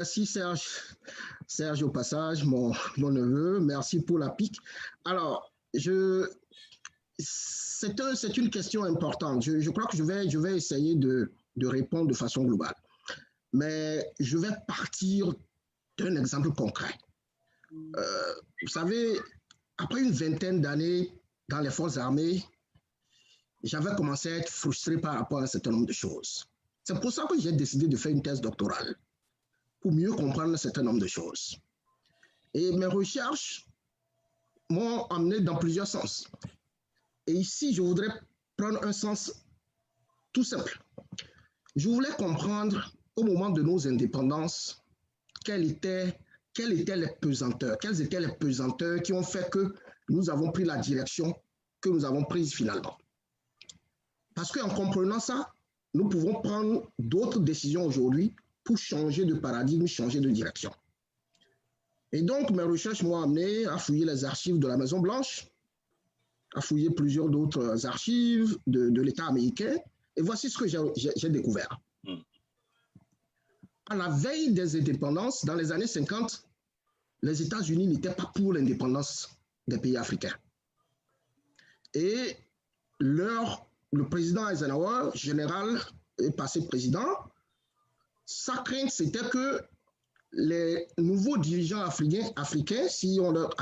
Merci Serge. Serge au passage, mon neveu, merci pour la pique. Alors, c'est une question importante. Je crois que je vais essayer de répondre de façon globale. Mais je vais partir d'un exemple concret. Vous savez, après une vingtaine d'années dans les forces armées, j'avais commencé à être frustré par rapport à un certain nombre de choses. C'est pour ça que j'ai décidé de faire une thèse doctorale, pour mieux comprendre un certain nombre de choses. Et mes recherches m'ont amené dans plusieurs sens. Et ici, je voudrais prendre un sens tout simple. Je voulais comprendre, au moment de nos indépendances, quelles étaient les pesanteurs, quelles étaient les pesanteurs qui ont fait que nous avons pris la direction que nous avons prise finalement. Parce qu'en comprenant ça, nous pouvons prendre d'autres décisions aujourd'hui pour changer de paradigme, changer de direction. Et donc, mes recherches m'ont amené à fouiller les archives de la Maison-Blanche, à fouiller plusieurs d'autres archives de l'État américain, et voici ce que j'ai découvert. À la veille des indépendances, dans les années 50, les États-Unis n'étaient pas pour l'indépendance des pays africains. Et le président Eisenhower, général et passé président, sa crainte, c'était que les nouveaux dirigeants africains, si on leur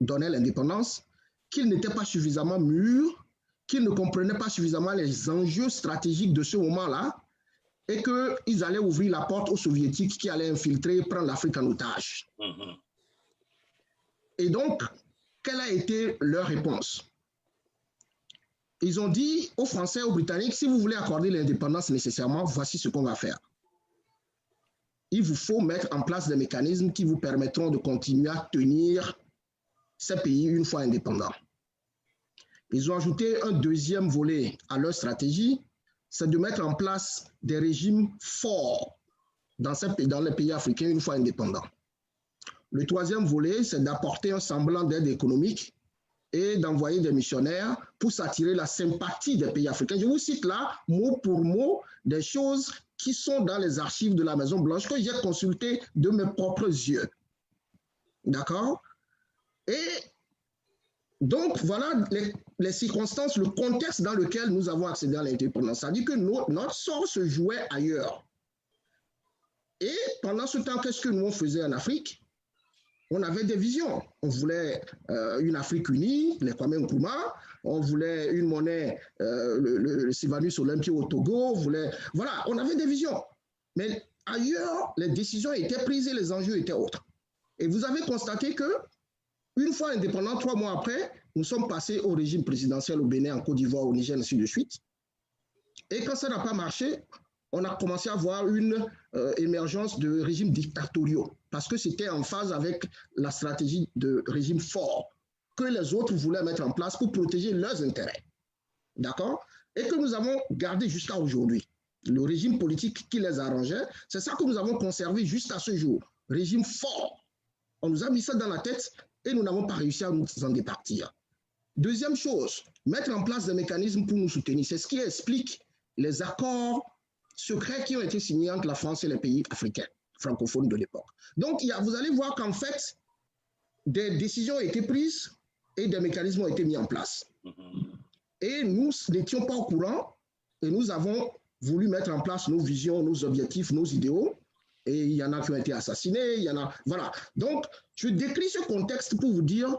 donnait l'indépendance, qu'ils n'étaient pas suffisamment mûrs, qu'ils ne comprenaient pas suffisamment les enjeux stratégiques de ce moment-là, et qu'ils allaient ouvrir la porte aux soviétiques qui allaient infiltrer et prendre l'Afrique en otage. Et donc, quelle a été leur réponse? Ils ont dit aux Français, aux Britanniques, si vous voulez accorder l'indépendance nécessairement, voici ce qu'on va faire. Il vous faut mettre en place des mécanismes qui vous permettront de continuer à tenir ces pays une fois indépendants. Ils ont ajouté un deuxième volet à leur stratégie, c'est de mettre en place des régimes forts dans les pays africains une fois indépendants. Le troisième volet, c'est d'apporter un semblant d'aide économique et d'envoyer des missionnaires pour s'attirer la sympathie des pays africains. Je vous cite là, mot pour mot, des choses qui sont dans les archives de la Maison-Blanche que j'ai consultées de mes propres yeux. D'accord? Et donc, voilà les circonstances, le contexte dans lequel nous avons accédé à l'indépendance. Ça dit que notre sort se jouait ailleurs. Et pendant ce temps, qu'est-ce que nous on faisait en Afrique? On avait des visions. On voulait une Afrique unie, les Kwame Nkrumah. On voulait une monnaie, le Sylvanus Olympio au Togo. Voilà, on avait des visions. Mais ailleurs, les décisions étaient prises et les enjeux étaient autres. Et vous avez constaté que, une fois indépendants, 3 mois après, nous sommes passés au régime présidentiel au Bénin, en Côte d'Ivoire, au Niger, ainsi de suite. Et quand ça n'a pas marché, on a commencé à voir une émergence de régimes dictatoriaux, parce que c'était en phase avec la stratégie de régime fort que les autres voulaient mettre en place pour protéger leurs intérêts. D'accord? Et que nous avons gardé jusqu'à aujourd'hui. Le régime politique qui les arrangeait, c'est ça que nous avons conservé jusqu'à ce jour. Régime fort. On nous a mis ça dans la tête et nous n'avons pas réussi à nous en départir. Deuxième chose, mettre en place des mécanismes pour nous soutenir. C'est ce qui explique les accords secrets qui ont été signés entre la France et les pays africains, francophones de l'époque. Donc, vous allez voir qu'en fait, des décisions ont été prises et des mécanismes ont été mis en place. Et nous n'étions pas au courant et nous avons voulu mettre en place nos visions, nos objectifs, nos idéaux. Et il y en a qui ont été assassinés, il y en a... Voilà. Donc, je décris ce contexte pour vous dire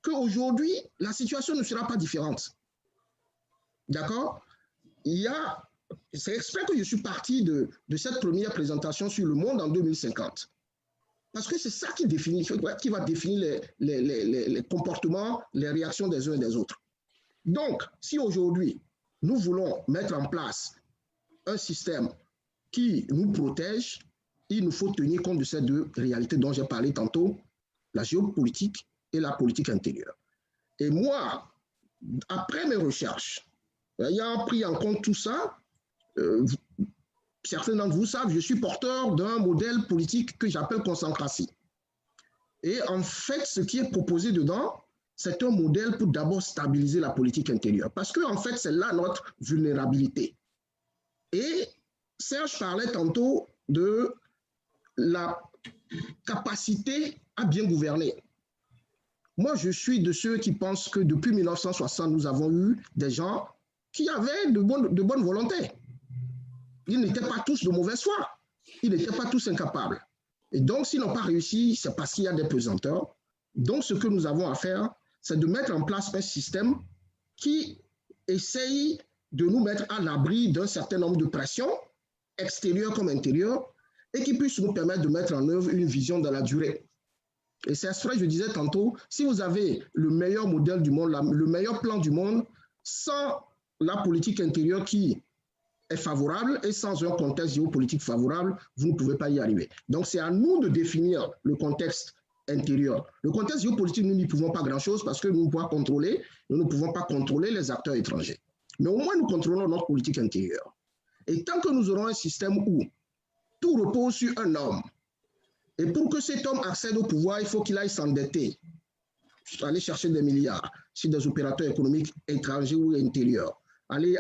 qu'aujourd'hui, la situation ne sera pas différente. D'accord? C'est exprès que je suis parti de cette première présentation sur le monde en 2050. Parce que c'est ça qui va définir les comportements, les réactions des uns et des autres. Donc, si aujourd'hui, nous voulons mettre en place un système qui nous protège, il nous faut tenir compte de ces deux réalités dont j'ai parlé tantôt, la géopolitique et la politique intérieure. Et moi, après mes recherches, ayant pris en compte tout ça, certains d'entre vous savent, je suis porteur d'un modèle politique que j'appelle concentration. Et en fait, ce qui est proposé dedans, c'est un modèle pour d'abord stabiliser la politique intérieure. Parce qu'en fait, c'est là notre vulnérabilité. Et Serge parlait tantôt de la capacité à bien gouverner. Moi, je suis de ceux qui pensent que depuis 1960, nous avons eu des gens qui avaient de bonne volonté. Ils n'étaient pas tous de mauvaise foi. Ils n'étaient pas tous incapables. Et donc, s'ils n'ont pas réussi, c'est parce qu'il y a des pesanteurs. Donc, ce que nous avons à faire, c'est de mettre en place un système qui essaye de nous mettre à l'abri d'un certain nombre de pressions, extérieures comme intérieures, et qui puisse nous permettre de mettre en œuvre une vision dans la durée. Et c'est ce que je disais tantôt, si vous avez le meilleur modèle du monde, le meilleur plan du monde, sans la politique intérieure qui est favorable et sans un contexte géopolitique favorable, vous ne pouvez pas y arriver. Donc c'est à nous de définir le contexte intérieur. Le contexte géopolitique, nous n'y pouvons pas grand-chose parce que nous ne pouvons pas contrôler les acteurs étrangers. Mais au moins, nous contrôlons notre politique intérieure. Et tant que nous aurons un système où tout repose sur un homme, et pour que cet homme accède au pouvoir, il faut qu'il aille s'endetter, aller chercher des milliards sur des opérateurs économiques étrangers ou intérieurs, aller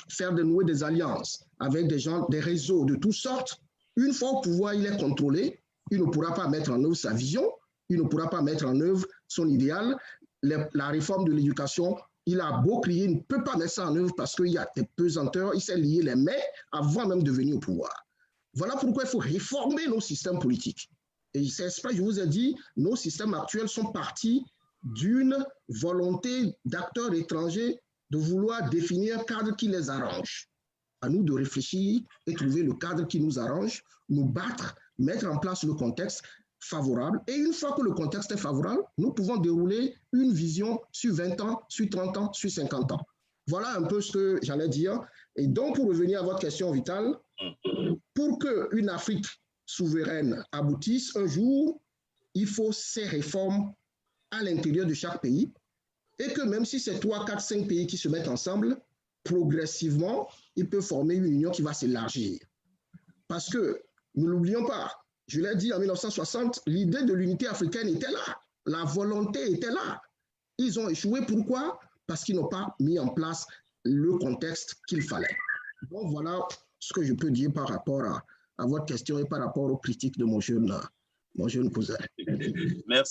faire nouer des alliances avec des gens, des réseaux de toutes sortes. Une fois au pouvoir, il est contrôlé, il ne pourra pas mettre en œuvre sa vision, il ne pourra pas mettre en œuvre son idéal. La réforme de l'éducation, il a beau crier, il ne peut pas mettre ça en œuvre parce qu'il y a des pesanteurs, il s'est lié les mains avant même de venir au pouvoir. Voilà pourquoi il faut réformer nos systèmes politiques. Et c'est ce que je vous ai dit, nos systèmes actuels sont partis d'une volonté d'acteurs étrangers de vouloir définir un cadre qui les arrange. À nous de réfléchir et trouver le cadre qui nous arrange, nous battre, mettre en place le contexte favorable. Et une fois que le contexte est favorable, nous pouvons dérouler une vision sur 20 ans, sur 30 ans, sur 50 ans. Voilà un peu ce que j'allais dire. Et donc, pour revenir à votre question vitale, pour qu'une Afrique souveraine aboutisse un jour, il faut ces réformes à l'intérieur de chaque pays et que même si c'est 3, 4, 5 pays qui se mettent ensemble, progressivement, ils peuvent former une union qui va s'élargir. Parce que, ne l'oublions pas, je l'ai dit en 1960, l'idée de l'unité africaine était là, la volonté était là. Ils ont échoué, pourquoi? Parce qu'ils n'ont pas mis en place le contexte qu'il fallait. Donc voilà ce que je peux dire par rapport à votre question et par rapport aux critiques de mon jeune cousin. Merci.